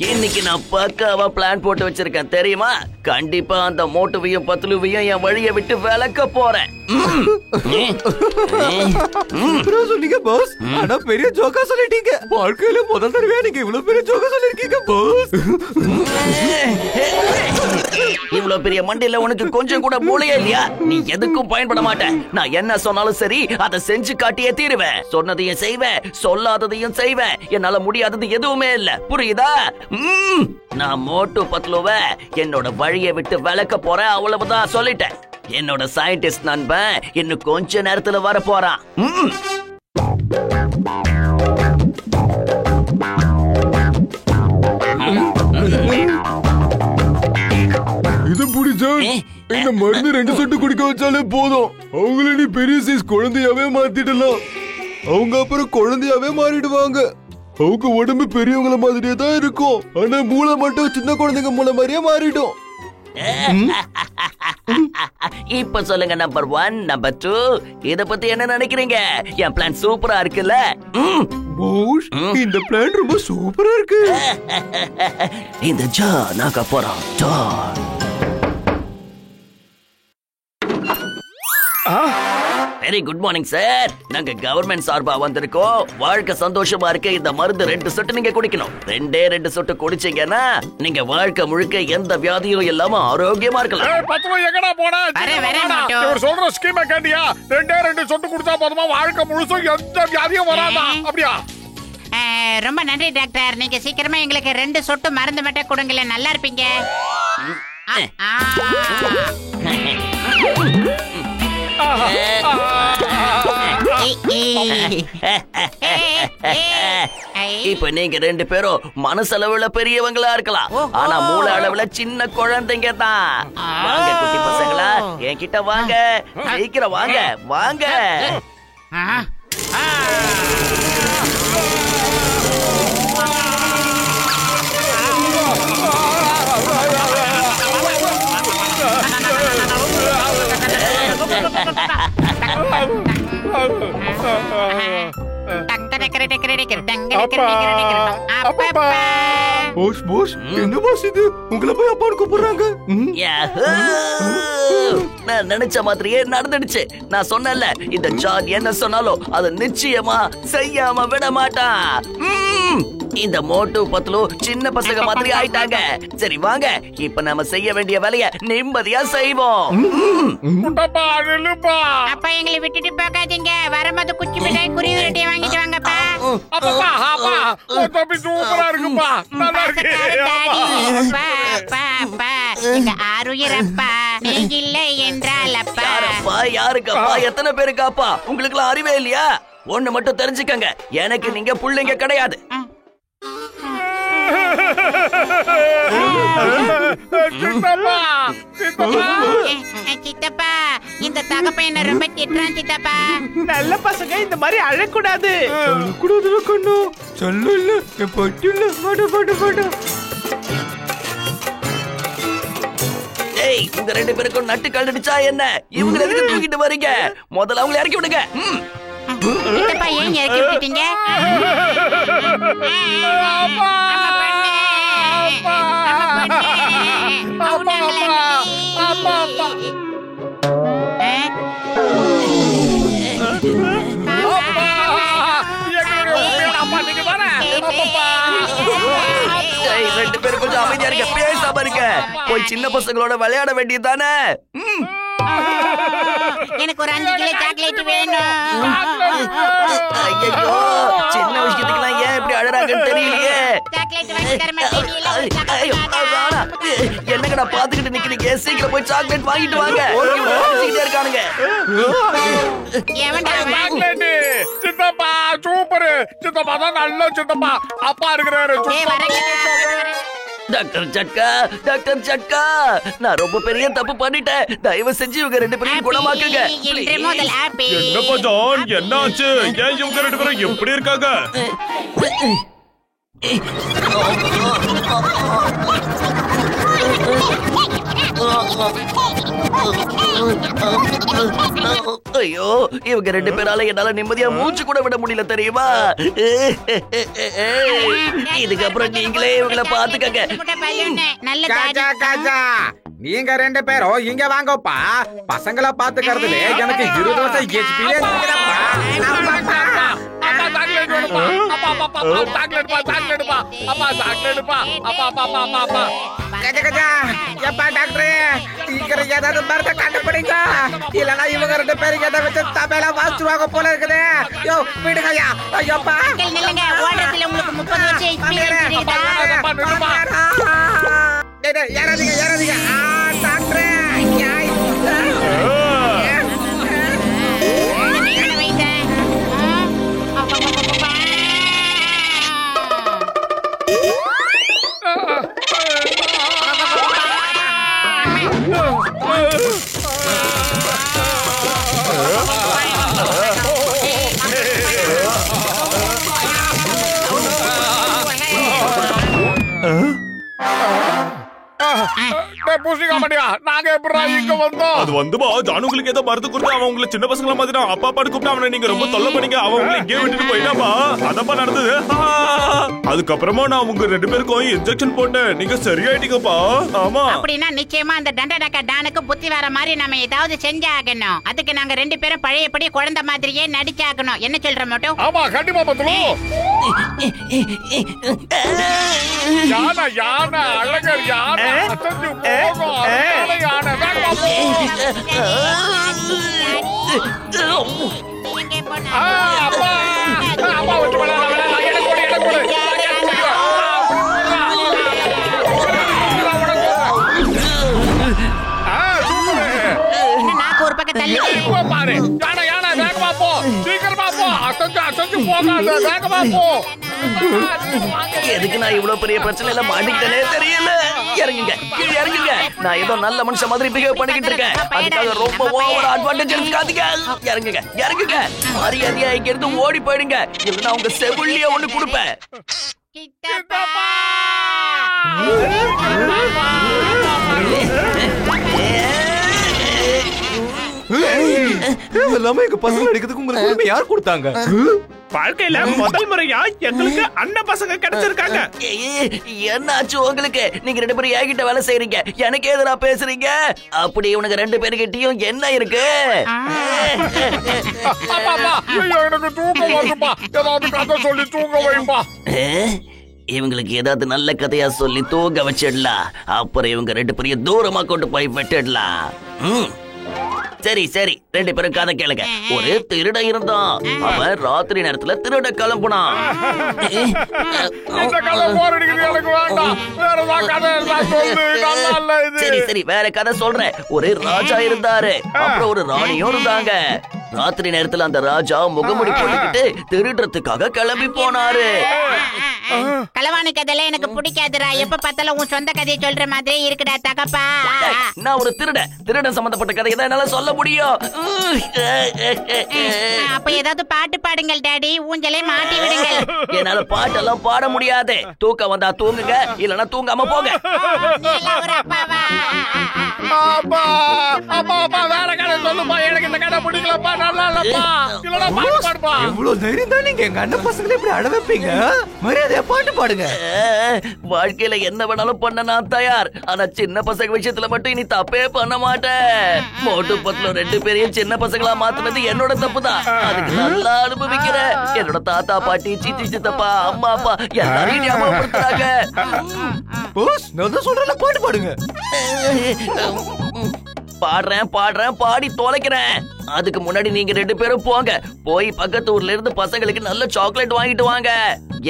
இன்னைக்கு நான் பக்காவா பிளான் போட்டு வச்சிருக்கேன் தெரியுமா? கண்டிப்பா அந்த மோட்டுவையும் பத்லுவையும் என் வழியை விட்டு விலக்க போறேன். சொன்னீங்க பாஸ், ஆனா பெரிய ஜோக்கா சொல்லிட்டீங்க. வாழ்க்கையில முதல் தடவை நீங்க இவ்வளவு பெரிய ஜோக்கா சொல்லிருக்கீங்க பாஸ். இவ்வளவு பெரிய மண்டியில உனக்கு கொஞ்சம் கூட மூளையே இல்லையா? நீ எதுக்கும் பயன்பட மாட்டேன். நான் என்ன சொன்னாலும் சரி அதை செஞ்சு காட்டியே தீருவேன். சொன்னதையும் செய்வேன், சொல்லாததையும் செய்வேன். என்னால முடியாதது எதுவுமே இல்ல, புரியுதா? நான் மோட்டு பத்லுவ என்னோட வழியை விட்டு விலக்க போறேன், அவ்வளவுதான் சொல்லிட்டேன். என்னோட சயின்டிஸ்ட் நண்பன் இன்னும் கொஞ்ச நேரத்துல வர போறான். இது புடிச்சா இந்த மருந்து 2 சொட்டு குடிக்க வச்சாலே போதும். அவங்கள நீ பெரிய சைஸ் குழந்தையாவே மாத்திடலாம். அவங்க அப்புறம் குழந்தையாவே மாறிடுவாங்க. அவங்க உடம்பு பெரியவங்கள மாதிரியே தான் இருக்கும், ஆனா மூளை மட்டும் சின்ன குழந்தைங்க மூளை மாதிரியே மாறிடும். இப்ப சொல்லுங்க நம்பர் 1, நம்பர் 2, இத பத்தி என்ன நினைக்கிறீங்க? என் பிளான் சூப்பரா இருக்குல்ல? பாஸ், இந்த பிளான் ரொம்ப சூப்பரா இருக்கு. இந்த ஜா நாக்க போறோம். Very good morning sir. நாங்க கவர்மெண்ட் சார்பா வந்திருக்கோம். வாழ்க்கை சந்தோஷமா இருக்க இந்த மருந்து 2 சொட்டு நீங்க குடிக்கணும். 2 சொட்டு குடிச்சீங்கன்னா நீங்க வாழ்க்கை முழுக்க எந்த வியாதியும் இல்லாம ஆரோக்கியமா இருக்கலாம். எங்கடா போனா சொல்ற ஸ்கீமை கேட்டியா? 2 சொட்டு குடிச்சா போதுமா வாழ்க்கை முழுசும் எந்த வியாதியும் வராதா? அப்படியா? ரொம்ப நன்றி டாக்டர். நீங்க சீக்கிரமா எங்களுக்கு 2 சொட்டு மருந்து மட்டும் கொடுங்கல, நல்லா இருப்பீங்க. இப்ப நீங்க 2 பேரும் மனசளவுல பெரியவங்களா இருக்கலாம், ஆனா மூளை அளவுல சின்ன குழந்தைங்க தான். வாங்க குட்டி பசங்களா, என்கிட்ட வாங்க, சீக்கிரம் வாங்க வாங்க. பாஸ் பாஸ், என்ன பாஸ் இது? உங்களை போய் அப்பான்னு கூப்பிடுறாங்க. நான் நினைச்ச மாதிரியே நடந்துடுச்சு. நான் சொன்னேன்ல, இந்த ஜான் என்ன சொன்னாலும் அது நிச்சயமா செய்யாம விட மாட்டான். இந்த மோட்டு பத்லு சின்ன பசங்க மாதிரி ஆயிட்டாங்க. சரி வாங்க, இப்ப நாம செய்ய வேண்டிய வேலைய நிம்மதியா செய்வோம். அப்பா எங்களை விட்டுட்டு போகாதீங்க. வரும்போது குச்சி மிட்டாய் குருவி ரொட்டியை வாங்கிட்டு வாங்கப்பா. சூப்பரா இருக்குப்பா, நல்லா இருக்கு. ஆறுயிரப்பா, நீங்க இல்லை என்றால் அப்பா. யாரப்பா, யாருக்கப்பா, எத்தனை பேருக்காப்பா? உங்களுக்கு எல்லாம் அறிவே இல்லையா? ஒண்ணு மட்டும் தெரிஞ்சுக்கங்க, எனக்கு நீங்க புள்ளைங்க கிடையாது. சித்தப்பா, இந்த தகப்ப என்ன ரொம்ப திட்டுறான் சித்தப்பா. நல்ல பசங்க இந்த மாதிரி அழக்கூடாது. அழக்கூடாது கண்ணு, சொல்ல இல்ல என் பட்டு இல்ல. பாடு பாடு பாடு. ஏய், உங்க 2 பேருக்கும் நட்டு கழடிச்சா என்ன? இவங்க எதுக்கு தூக்கிட்டு வரீங்க? முதல்ல அவங்களை இறக்கி விடுங்க. சித்தப்பா, ஏன் இறக்கி விட்டுட்டீங்க? ரெண்டு பேரும் கொஞ்சம் அமைதியா இருக்க, பேசாம இருக்க. போய் சின்ன பசங்களோட விளையாட வேண்டியதுதானே? எனக்கு ஒரு 5 கிலோ சாக்லேட் வேணும். ஐயோ, சின்ன விஷயத்துக்குலாம் ஏன் இப்படி அழறாங்கன்னு தெரியலையே. சாக்லேட் வாங்கி தர மாட்டீங்களா? என்னங்கடா பாத்துக்கிட்டு நிக்கிறீங்க? சீக்கிரம் போய் சாக்லேட் வாங்கிட்டு வாங்க. இருக்கானுங்க. சித்தப்பா சூப்பர், சித்தப்பா தான் நல்ல சித்தப்பா. அப்பா இருக்கிறாரு. டாக்டர் சட்கா, டாக்டர் சட்கா, நான் ரொம்ப பெரிய தப்பு பண்ணிட்டேன். தயவு செஞ்சு இவங்க 2 பேரையும் குணமாக்குங்க. என்னப்பா ஜான், என்னாச்சு? ஏன் இவங்க 2 பேரும் எப்படி இருக்காங்க? ஐயோ, இவங்க 2 பேரால என்னால நிம்மதியா மூச்சு கூட விட முடியல தெரியுமா? இதுக்கப்புறம் நீங்களே இவங்கள பாத்துக்கங்க. காஜா காஜா, நீங்க 2 பேரும் இங்க வாங்கப்பா. பசங்களை பாத்துக்கிறதுல எனக்கு 20 வருஷம் எக்ஸ்பீரியன்ஸ் இருக்குப்பா. எப்பா டாக்டர், சீக்கிரம் ஏதாவது மருந்து கண்டுபிடிங்க. இல்லனா இவங்க 2 பேரும் எதை வச்சு தபையில வாசிச்சுவாங்க போல இருக்குது. யோ விடுங்கய்யா. ஐயோப்பா, உங்களுக்கு 30 வருஷம் எக்ஸ்பீரியன்ஸ் இருக்குடா. ஏறாதீங்க ஏறாதீங்க. டாக்டர் நாங்க எப்படா இங்க வந்தோம்? அது வந்துமா ஜானுங்களுக்கு ஏதோ மருந்து கொடுத்து அவன் உங்களை சின்ன பசங்கள மாதிரி அப்பா பாடு கூப்பிட்டு அவனை நீங்க ரொம்ப தொல்லை பண்ணீங்க. அவன் உங்களை இங்கே விட்டுட்டு போயிட்டாப்பா. அதப்பா நடந்தது. அதுக்கப்புறமா நான் உங்க 2 பேருக்கும் இன்ஜெக்ஷன் போட்டேன். நீங்க சரியாயிட்டீங்கப்பா. ஆமா, அப்படின்னா நிச்சயமா அந்த டண்டடக்க டானுக்கு புத்தி வர மாதிரி நம்ம ஏதாவது செஞ்சாகணும். அதுக்கு நாங்க 2 பேரும் பழையபடி குழந்தை மாதிரியே நடிச்சாகணும். என்ன சொல்ற மட்டும்? ஆமா, கண்டிப்பா பத்துலு. யானை யானை அழகர் யானை அசந்து போகும். யானை யானை வேகமா போ. அப்பா அப்பா வச்சு விளையாட எனக்கு கொடு எனக்கு கொடு. நாக்கு ஒரு பக்கம் தள்ளி பாரு. யானை யானை வேகமா போ, சீக்கிரமா போ. அசந்து போகாத, வேகமா போ. எதுக்கு நான் இவ்வளவு பெரிய பிரச்சனையில மாட்டிக்கிட்டேனே தெரியல. இறங்குங்க, கீழே இறங்குங்க. நான் ஏதோ நல்ல மனுஷன் மாதிரி பிஹேவ் பண்ணிக்கிட்டு இருக்கேன். அதுக்காக ரொம்ப ஓவர் அட்வான்டேஜ் எடுத்துக்காதீங்க. இறங்குங்க இறங்குங்க. மரியாதையா இங்க இருந்து ஓடி போயிடுங்க. இல்லைன்னா உங்க செவிலிய ஒண்ணு கொடுப்பேன். எல்லாமே எங்க பசங்க அடிக்கிறதுக்கு உங்களுக்கு உரிமை யார் கொடுத்தாங்க? வாழ்க்கையில முதல் முறையா எங்களுக்கு அண்ணன் பசங்க கிடைச்சிருக்காங்க. என்னாச்சு உங்களுக்கு? நீங்க 2 பேரும் என்கிட்ட வேலை செய்றீங்க, எனக்கு எதிரா பேசுறீங்க. அப்படி இவனுக்கு 2 பேருக்கிட்டையும் என்ன இருக்கு? எனக்கு தூக்கம் வருதுப்பா. ஏதாவது கதை சொல்லி தூங்க வைப்பா. இவங்களுக்கு ஏதாவது நல்ல கதையா சொல்லி தூங்க வச்சிடலாம். அப்புறம் இவங்க 2 பேரையும் தூரமா கொண்டு போய் விட்டுடலாம். சரி சரி, 2 பேரும் கதை கேளுங்க. ஒரு திருடன் இருந்தான். அவன் ராத்திரி நேரத்துல திருட கிளம்புனான். சரி சரி, வேற கதை சொல்றேன். ஒரு ராஜா இருந்தாரு, அப்புறம் ஒரு ராணியும் இருந்தாங்க. ராத்திரி நேரத்துல அந்த ராஜா முகமுடி போட்டுக்கிட்டு திருடுறதுக்காக கிளம்பி போனாரு. களவாணி கதையில எனக்கு பிடிக்காதுடா. எப்ப பார்த்தாலும் உன் சொந்த கதையை சொல்ற மாதிரி இருக்குடா தகப்பா. நான் ஒரு திருடன் சம்பந்தப்பட்ட கதை தான் என்னால சொல்ல முடியும். அப்ப ஏதாவது பாட்டு பாடுங்கள் டாடி, ஊஞ்சலே மாட்டி விடுங்க. என்னால பாட்டெல்லாம் பாட முடியாது. தூக்கம் வந்தா தூங்குங்க, இல்லன்னா தூங்காம போங்க. ஒரு அப்பாவா? அப்பா அப்பா அப்பா, வேற கதை சொல்லுப்பா. எனக்கு இந்த கதை பிடிக்கலப்பா. நல்லா இல்லப்பா. இல்லனா பாட்டு பாடுப்பா. எவ்வளவு தைரியம் தான் நீங்க எங்க அண்ணன் பசங்களை இப்படி அட வைப்பீங்க? மரியாதையா பாட்டு பாடுங்க. வாழ்க்கையில என்ன வேணாலும் பண்ண நான் தயார். ஆனா சின்ன பசங்க விஷயத்துல மட்டும் இனி தப்பே பண்ண மாட்டேன். மோட்டு பத்துல 2 பேரையும் சின்ன பசங்களா மாத்துனது என்னோட தப்பு தான். அதுக்கு நல்லா அனுபவிக்கிறேன். என்னோட தாத்தா பாட்டி சித்தி சித்தப்பா அம்மா அப்பா எல்லாரையும் ஞாபகப்படுத்துறாங்க. போஸ், நான் தான் சொல்றேன்ல, பாட்டு பாடுங்க. பாடுறேன் பாடி தொலைக்கிறேன். அதுக்கு முன்னாடி நீங்க 2 பேரும் போங்க. போய் பக்கத்து ஊர்ல இருந்து பசங்களுக்கு நல்ல சாக்லேட் வாங்கிட்டு வாங்க.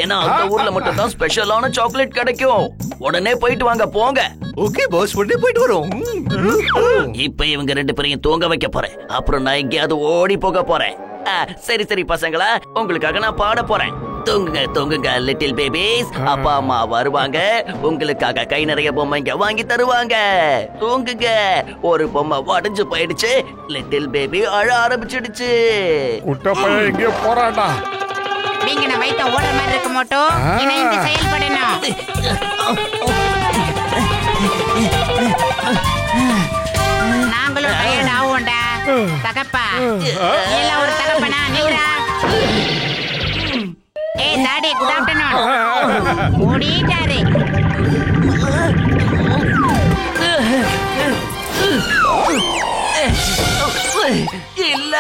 ஏன்னா அந்த ஊர்ல மட்டும் தான் ஸ்பெஷலான சாக்லேட் கிடைக்கும். உடனே போயிட்டு வாங்க, போங்க. ஓகே பாஸ், உடனே போயிட்டு வரோம். இப்ப இவங்க 2 பேரையும் தூங்க வைக்க போறேன். அப்புறம் நான் எங்கேயாவது ஓடி போக போறேன். சரி சரி பசங்களா, உங்களுக்காக நான் பாட போறேன். தூங்குங்க தூங்குங்க லிட்டில் பேபிஸ். அப்பா அம்மா வருவாங்க, உங்களுக்காக கை நிறைய பொம்மைங்க வாங்கி தருவாங்க. தூங்குங்க. ஒரு பொம்மை உடைஞ்சு போயிடுச்சு. லிட்டில் பேபி அழ ஆரம்பிச்சிடுச்சு. குட்டப்பைய எங்கே போறாடா? நீங்க நான் வைத்த ஓடுற மாதிரி இருக்க மாட்டோம். இணைந்து செயல்படணும். நாங்களும் டயர்ட் ஆவோம்டா தகப்பா. எல்லாம் ஒரு தகப்பனா நீரா? ஏய் டாடி, குட் ஆஃப்டர்நூன். ஓடிட்டாரு. இல்ல,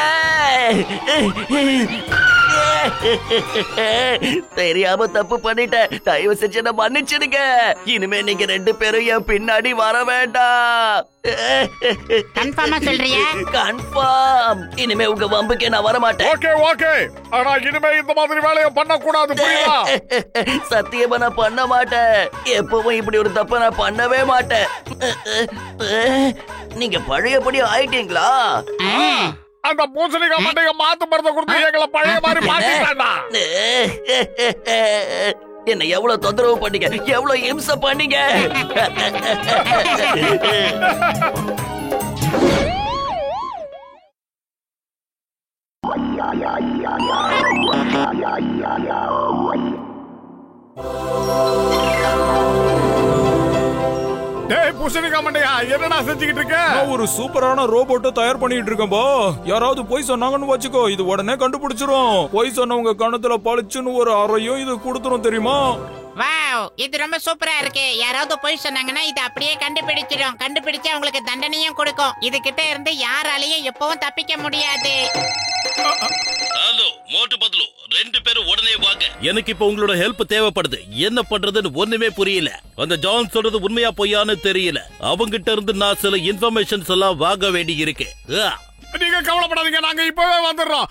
தெரியாம தப்பு பண்ணிட்டேன். தயவு செஞ்சு என்ன மன்னிச்சிடுங்க. இனிமே நீங்க 2 பேரும் என் பின்னாடி வர வேண்டாம். கன்ஃபார்மா சொல்றியா? கன்ஃபார்ம். இனிமே உங்க வம்புக்கே நான் வர மாட்டேன். Okay okay. ஆனா இனிமே இந்த மாதிரி வேலையை பண்ண கூடாது, புரியுதா? சத்தியமா நான் பண்ண மாட்டேன். எப்பவும் இப்படி ஒரு தப்ப நான் பண்ணவே மாட்டேன். நீங்க பழையபடி ஆயிட்டீங்களா? அந்த பூசணிக்காய் மண்டைய மாத்து மருந்த கொடுத்து எங்களை பழைய மாதிரி மாத்திட்டானா? என்ன எவ்வளவு தொந்தரவு பண்ணீங்க, எவ்வளவு இம்சை பண்ணீங்க. டேய் பூசணிக்காய் மண்டையா, என்னடா செஞ்சுக்கிட்டு இருக்க? நான் ஒரு சூப்பரான ரோபோட்டை தயார் பண்ணிட்டு இருக்கேன்பா. யாராவது போய் சொன்னாங்கன்னு வச்சுக்கோ, இது உடனே கண்டுபிடிச்சிரும். போய் சொன்னவங்க கணத்துல பளிச்சுன்னு ஒரு அறையும் இது கொடுத்துரும், தெரியுமா? வாவ், இது ரொம்ப சூப்பரா இருக்கு. யாராவது போய் சொன்னாங்கன்னா இது அப்படியே கண்டுபிடிச்சிடும். கண்டுபிடிச்சு அவங்களுக்கு தண்டனையும் கொடுக்கும். இது கிட்ட இருந்து யாராலையும் எப்பவும் தப்பிக்க முடியாது. ஹலோ மோட்டு பத்லு, 2 பேரும் உடனே வாங்க. எனக்கு இப்ப உங்களோட ஹெல்ப் தேவைப்படுது. என்ன பண்றதுன்னு ஒண்ணுமே புரியல. அந்த ஜான் சொல்றது உண்மையா பொய்யான்னு தெரியல. அவங்கிட்ட இருந்து நான் சில இன்ஃபர்மேஷன்ஸ் எல்லாம் வாங்க வேண்டி இருக்கு. நீங்க கவலைப்படாதீங்க, நாங்க இப்பவே வந்துடுறோம்.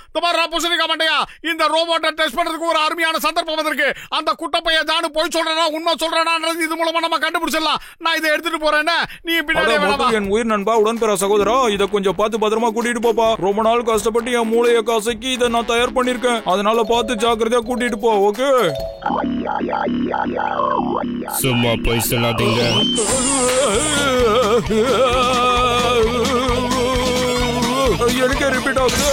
பூசணிக்காய் மண்டையா, இந்த ரோபோட்டை டெஸ்ட் பண்றதுக்கு ஒரு அருமையான சந்தர்ப்பம் வந்திருக்கு. அந்த குட்டப்பைய ஜானு போய் சொல்றா உண்மை சொல்றானான்றது இது மூலமா நம்ம கண்டுபிடிச்சிடலாம். நான் இதை எடுத்துட்டு போறேன், நீ பின்னாடி என் உயிர் நண்பா, உடன்பெற சகோதரா, இத கொஞ்சம் பார்த்து பத்திரமா கூட்டிட்டு போப்பா. ரொம்ப நாள் கஷ்டப்பட்டு என் மூளைய காசைக்கு இதை நான் தயார் பண்ணிருக்கேன். அதனால பார்த்து ஜாக்கிரதையா கூட்டிட்டு போ. ஓகே? சும்மா போய் சொல்லாதீங்க. எனக்கு ரிப்பீட் ஆகுது.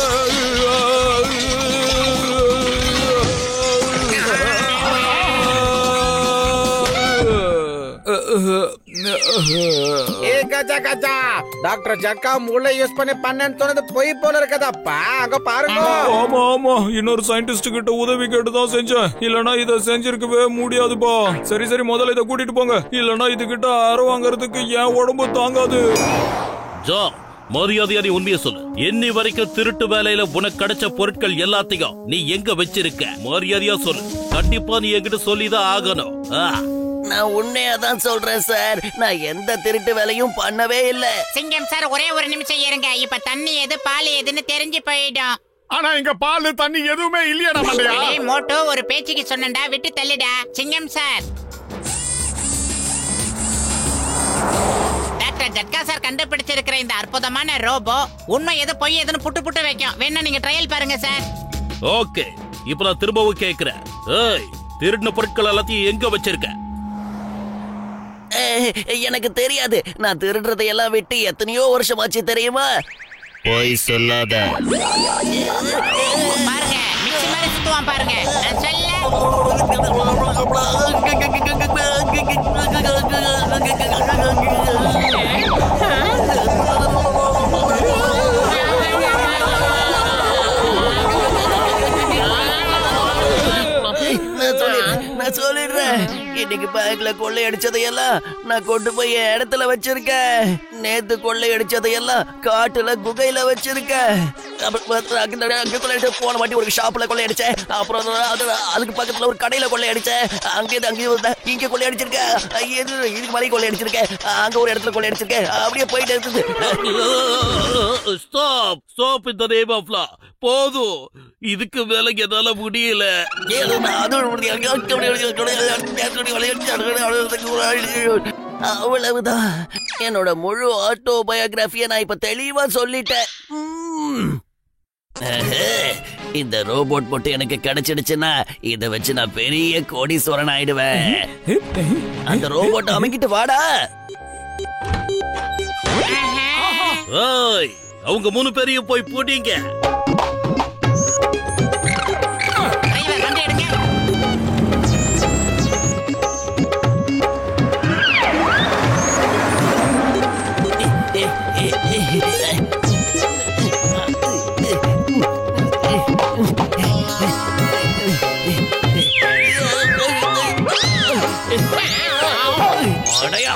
டாக்டர் ஜக்கா மூளை யூஸ் பண்ணேன்னு சொன்னது பொய் போல இருக்கதாப்பா. அங்க பாருங்க. ஆமா ஆமா, இன்னொரு சயின்டிஸ்ட் கிட்ட உதவி கேட்டுதான் செஞ்சேன். இல்லனா இத செஞ்சிருக்கவே முடியாதுப்பா. சரி சரி, முதல்ல இத கூட்டிட்டு போங்க. இல்லனா இது கிட்ட அற வாங்கறதுக்கு என் உடம்பு தாங்காது. ஜா, மரியாதையா நீ உண்மையை சொல்லு. இன்னி வரைக்கும் திருட்டு வேலையில உனக்கு கிடைச்ச பொருட்கள் எல்லாத்தையும் நீ எங்க வச்சிருக்க? மரியாதையா சொல்லு. கண்டிப்பா நீ என்கிட்ட சொல்லிதான் ஆகணும். நான் உண்மையாதான் சொல்றேன் சார். நான் எந்த திருட்டு வேலையும் பண்ணவே இல்ல. சிங்கம் சார், ஒரே ஒரு நிமிஷம் இருங்க. இப்ப தண்ணி எது பால் எதுன்னு தெரிஞ்சு போயிடும். ஆனா இங்க பால் தண்ணி எதுவுமே இல்லையா மண்டையா? மோட்டோ, ஒரு பேச்சுக்கு சொன்னடா, விட்டு தள்ளிடா. சிங்கம் சார், டாக்டர் ஜட்கா சார் கண்டுபிடிச்சிருக்கிற இந்த அற்புதமான ரோபோ உண்மை எது பொய் எதுன்னு புட்டு புட்டு வைக்கும். வேணா நீங்க ட்ரையல் பாருங்க சார். ஓகே, இப்ப நான் திரும்பவும் கேக்குறேன். ஏய், திருடின பொருட்கள் எல்லாத்தையும் எங்க வச்சிருக்க? எனக்கு தெரியாது. நான் திருடுறதையெல்லாம் விட்டு எத்தனையோ வருஷமாச்சு, தெரியுமா? போய் சொல்லாத. பாருங்க, மிக்ஸி மாதிரி சுத்துவான் பாருங்க. நான் சொல்ல சொல்லிடுறேன். இன்னைக்கு பேங்க்ல கொள்ளையடிச்சதையெல்லாம் நான் கொண்டு போய் என் இடத்துல வச்சிருக்கேன். நேத்து கொள்ளையடிச்சதையெல்லாம் காட்டுல குகையில வச்சிருக்கேன். போன வாட்டி ஒரு ஷாப்ல கொள்ளையடிச்சேன். அப்புறம் அதுக்கு பக்கத்துல ஒரு கடையில கொள்ளையடிச்சேன். இங்க கொள்ளையடிச்சிருக்கேன். இதுக்கு மாதிரி கொள்ளையடிச்சிருக்கேன். அங்க ஒரு இடத்துல கொள்ளையடிச்சிருக்கேன். அப்படியே போயிட்டு இருக்குது. ஸ்டாப் ஸ்டாப் இந்த நேம் ஆஃப் லா. போதும், இதுக்கு மேல என்னால முடியல. அவ்வளவுதான். என்னோட முழு ஆட்டோபயோகிராஃபிய நான் இப்ப தெளிவா சொல்லிட்டேன். இந்த ரோபோட் மட்டும் எனக்கு கிடைச்சிடுச்சுன்னா இத வச்சு நான் பெரிய கோடீஸ்வரன் ஆயிடுவேன். அந்த ரோபோட் அமைக்கிட்டு வாடா. அவங்க 3 பேரையும் போய் போட்டீங்க. அடையா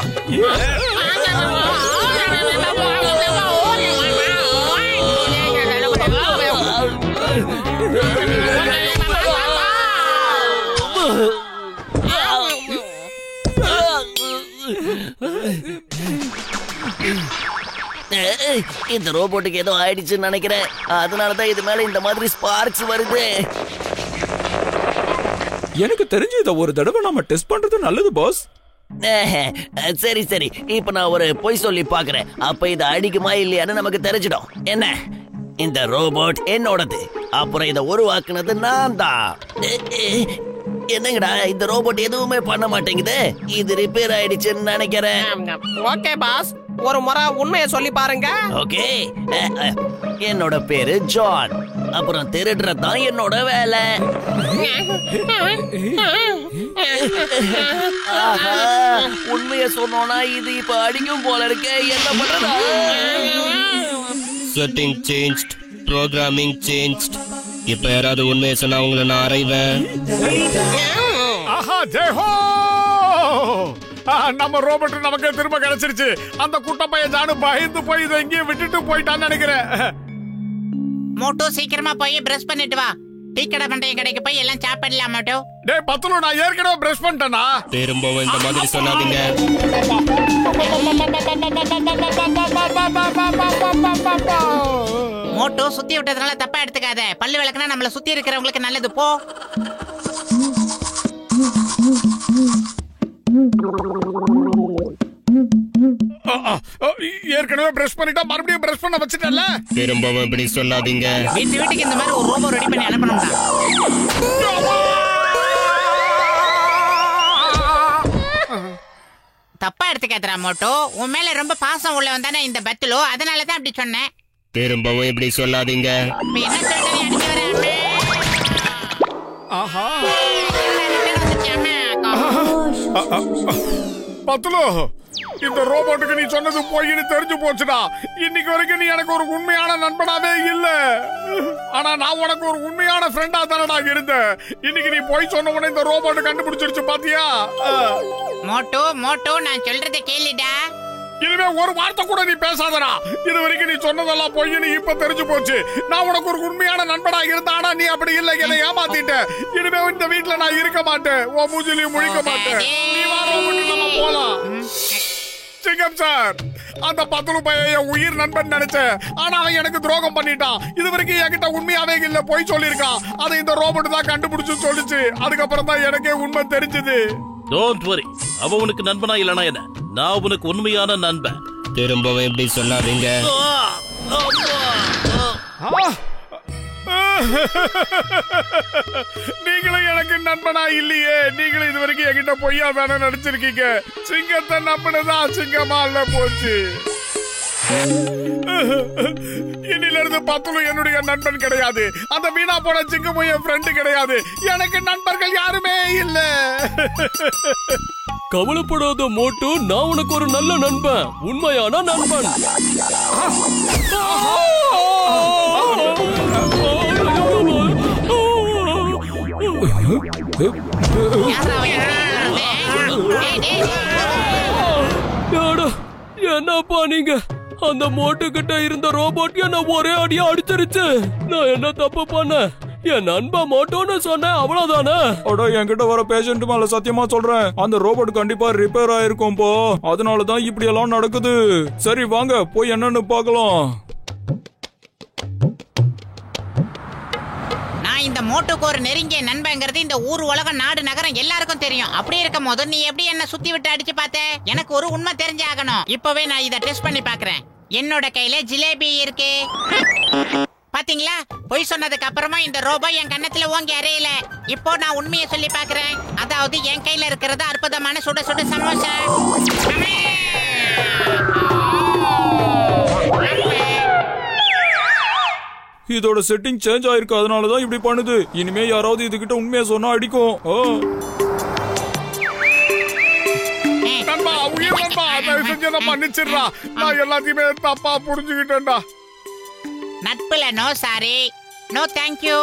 இந்த ரோபோட்டுக்கு ஏதோ ஆயிடுச்சுன்னு நினைக்கிறேன். அதனாலதான் இது மேல இந்த மாதிரி ஸ்பார்க்ஸ் வருது. எனக்கு தெரிஞ்சு இத ஒரு தடவை நாம டெஸ்ட் பண்றது நல்லது பாஸ். சரி சரி, இப்ப நான் ஒரு பொய் சொல்லி பாக்குறேன். அப்ப இது அடிக்குமா இல்லையான்னு நமக்கு தெரிஞ்சிடும். என்ன, இந்த ரோபோட் என்னோடது. அப்புறம் இதை உருவாக்குனது நான் தான். என்னங்கடா இந்த ரோபோட் எதுவுமே பண்ண மாட்டேங்குது. இது ரிப்பேர் ஆயிடுச்சுன்னு நினைக்கிறேன். ஓகே பாஸ், ஒரு முறை உண்மையை சொல்லி பாருங்க. ஓகே, என்னோட பேரு ஜான். அப்புறம் திருடுறதான் என்னோட வேலை. உண்மையை சொன்னோம்னா இது இப்ப அடிக்கும் போல இருக்கே. என்ன பண்றதா? Setting changed, programming changed. இப்ப யாராவது உண்மையை சொன்னா உங்களை நான் அறைவேன். ஆஹா, ஜெயஹோ! நம்ம ரோபோட் நமக்கு திரும்ப கிடைச்சிருச்சு. அந்த குட்ட பையன் ஜானு பயந்து போய் இதை எங்கேயும் விட்டுட்டு போயிட்டான்னு நினைக்கிறேன். மோட்டோ சீக்கிரமா போய் பிரஷ் பண்ணிட்டு வா. டீ கடை பண்டைய கடைக்கு போய் எல்லாம் சாப்பிடலாம் மோட்டோ. டேய் பத்துலு, நான் ஏற்கனவே பிரஷ் பண்ணிட்டேனா? திரும்பவும் இந்த மாதிரி சொல்லாதீங்க. மோட்டோ சுத்தி விட்டதுனால தப்பா எடுத்துக்காத. பல்லு விளக்குனா நம்மள சுத்தி இருக்கிறவங்களுக்கு நல்லது. போ. ஏற்கனவே பிரஷ் பண்ணிட்டா மறுபடியும் பிரஷ் பண்ண வச்சிட்டல. திரும்பவும் இப்படி சொல்லாதீங்க. வீட்டுக்கு இந்த மாதிரி ஒரு ரோபோ ரெடி பண்ணி அனுப்பணும்டா. தப்பா எடுத்துக்காதடா மோட்டோ. உன் மேல ரொம்ப பாசம் உள்ளவன் தானே இந்த பத்துலோ, அதனால தான் அப்படி சொன்னேன். திரும்பவும் இப்படி சொல்லாதீங்க. இப்ப என்ன சொல்ற? நீ அடிக்க வரே. ஆஹா, பத்துலு, இந்த ரோபோட்டுக்கு நீ சொன்னது போயின்னு தெரிஞ்சு போச்சுடா. இன்னைக்கு வரைக்கும் நீ எனக்கு ஒரு உண்மையான நண்பனாவே இல்ல. ஆனா நான் உனக்கு ஒரு உண்மையான ஃப்ரெண்டா தானடா இருந்தேன். இன்னைக்கு நீ போய் சொன்ன உடனே இந்த ரோபோட் கண்டுபிடிச்சிருச்சு பாத்தியா? மோட்டோ மோட்டோ, நான் சொல்றதை கேளுடா. இனிமே ஒரு வார்த்தை கூட நீ பேசாதடா. இது வரைக்கும் நீ சொன்னதெல்லாம் பொய்ன்னு இப்ப தெரிஞ்சு போச்சு. நான் உனக்கு ஒரு உண்மையான நண்பனா இருந்தா, ஆனா நீ அப்படி இல்ல, என்னை ஏமாத்திட்ட. இனிமே இந்த வீட்டுல நான் இருக்க மாட்டேன். உன் மூஞ்சிலையும் முழிக்க மாட்டேன். நீ வா ரோபோட், நம்ம போலாம். சிங்கம் சார், அந்த பத்துலு பையன் என் உயிர் நண்பன் நினைச்சேன். ஆனா அவன் எனக்கு துரோகம் பண்ணிட்டான். இது வரைக்கும் என்கிட்ட உண்மையாவே இல்ல, போய் சொல்லிருக்கான். அதை இந்த ரோபோட் தான் கண்டுபிடிச்சு சொல்லிச்சு. அதுக்கப்புறம் தான் எனக்கே உண்மை தெரிஞ்சது. டோன்ட் வரி, அவ உனக்கு நண்பனா இல்லனா என்ன? நான் உனக்கு உண்மையான நண்பன். திரும்பவும் இப்படி சொல்லாதீங்க. நீங்களும் எனக்கு நண்பனா இல்லையே. நீங்களும் இது வரைக்கும் என்கிட்ட பொய்யா தானே நடிச்சிருக்கீங்க. சிங்கத்தை நம்பினதான் சிங்கமா இல்ல போச்சு. இன்னில இருந்து பத்துலு என்னுடைய நண்பன் கிடையாது. அந்த வீணா போன சிங்கமும் என் ஃப்ரெண்டு கிடையாது. எனக்கு நண்பர்கள் யாருமே இல்ல. கவலைப்படாத மோட்டு, நான் உனக்கு ஒரு நல்ல நண்பன், உண்மையான நண்பன். என்னப்பா நீங்க? அந்த மோட்டு கிட்ட இருந்த ரோபோட் என்ன ஒரே அடியா அடிச்சிருச்சு. நான் என்ன தப்பு பண்ண? என் நண்பன் மோட்டோன்னு சொன்னேன், அவ்வளவுதானே. அட, என்கிட்ட வர பேஷண்ட் மேல சத்தியமா சொல்றேன், அந்த ரோபோட் கண்டிப்பா ரிப்பேர் ஆயிருக்கும் போ. அதனாலதான் இப்படி எல்லாம் நடக்குது. சரி வாங்க போய் என்னன்னு பார்க்கலாம். நான் இந்த மோட்டுக்கு ஒரு நெருங்கிய நண்பங்கிறது இந்த ஊர் உலகம் நாடு நகரம் எல்லாருக்கும் தெரியும். அப்படி இருக்கும் போது நீ எப்படி என்ன சுத்தி விட்டு அடிச்சு பார்த்த? எனக்கு ஒரு உண்மை தெரிஞ்சாகணும். இப்பவே நான் இதை டெஸ்ட் பண்ணி பாக்குறேன். என்னோட கையில ஜிலேபி இருக்கு. பாத்தீங்களா? பொய் சொன்னதுக்கு அப்புறமா இந்த ரோபோ என் கண்ணத்துல ஓங்கி அறையில. இப்போ நான் உண்மையை சொல்லி பாக்குறேன். அதாவது என் கையில இருக்கிறது அற்புதமான சுட சுட சமோசா. இதோட செட்டிங் சேஞ்ச் ஆயிருக்கு, அதனாலதான் இப்படி பண்ணுது. இனிமே யாராவது இதுகிட்ட உண்மையை சொன்னா அடிக்கும். நண்பா, உயிர் நண்பா, தயவு செஞ்சு என்ன மன்னிச்சிடுறா. நான் எல்லாத்தையுமே தப்பா புரிஞ்சுக்கிட்டேன்டா. நட்புல நோ சாரி, நோ தேங்க்யூ.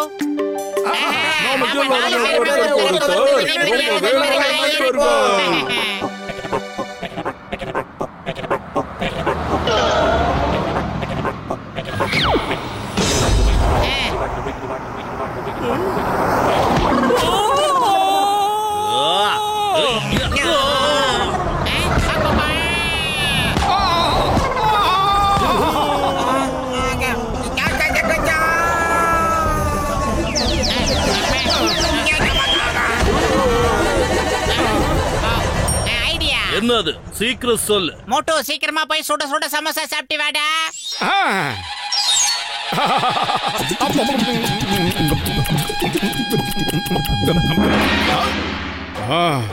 என்னது சீக்கிரம் சொல்லு. மோட்டோ சீக்கிரமா போய் சுட சுட சமோசா சாப்பிட்டு வாடா.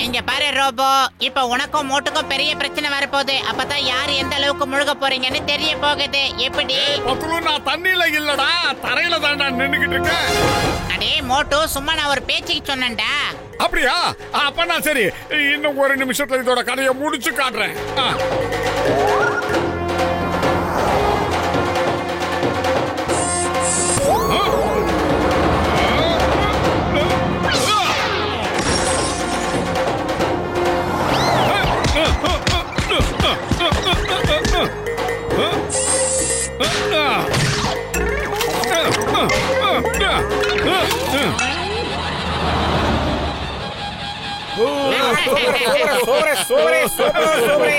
இங்க பாரு ரோபோ, இப்ப உனக்கும் மோட்டுக்கும் பெரிய பிரச்சனை வரப்போகுது. அப்பதான் யாரு எந்த அளவுக்கு முழுக போறீங்கன்னு தெரிய போகுது. எப்படி? நான் தண்ணியில இல்லடா, தரையில தான்டா நின்னுகிட்டு இருக்கேன். அடே மோட்டு, சும்மா நான் ஒரு பேச்சுக்கு சொன்னேன்டா. அப்படியா? அப்ப நான் சரி, இன்னும் ஒரு நிமிஷத்துல இதோட கதையை முடிச்சு காட்டுறேன். sobre.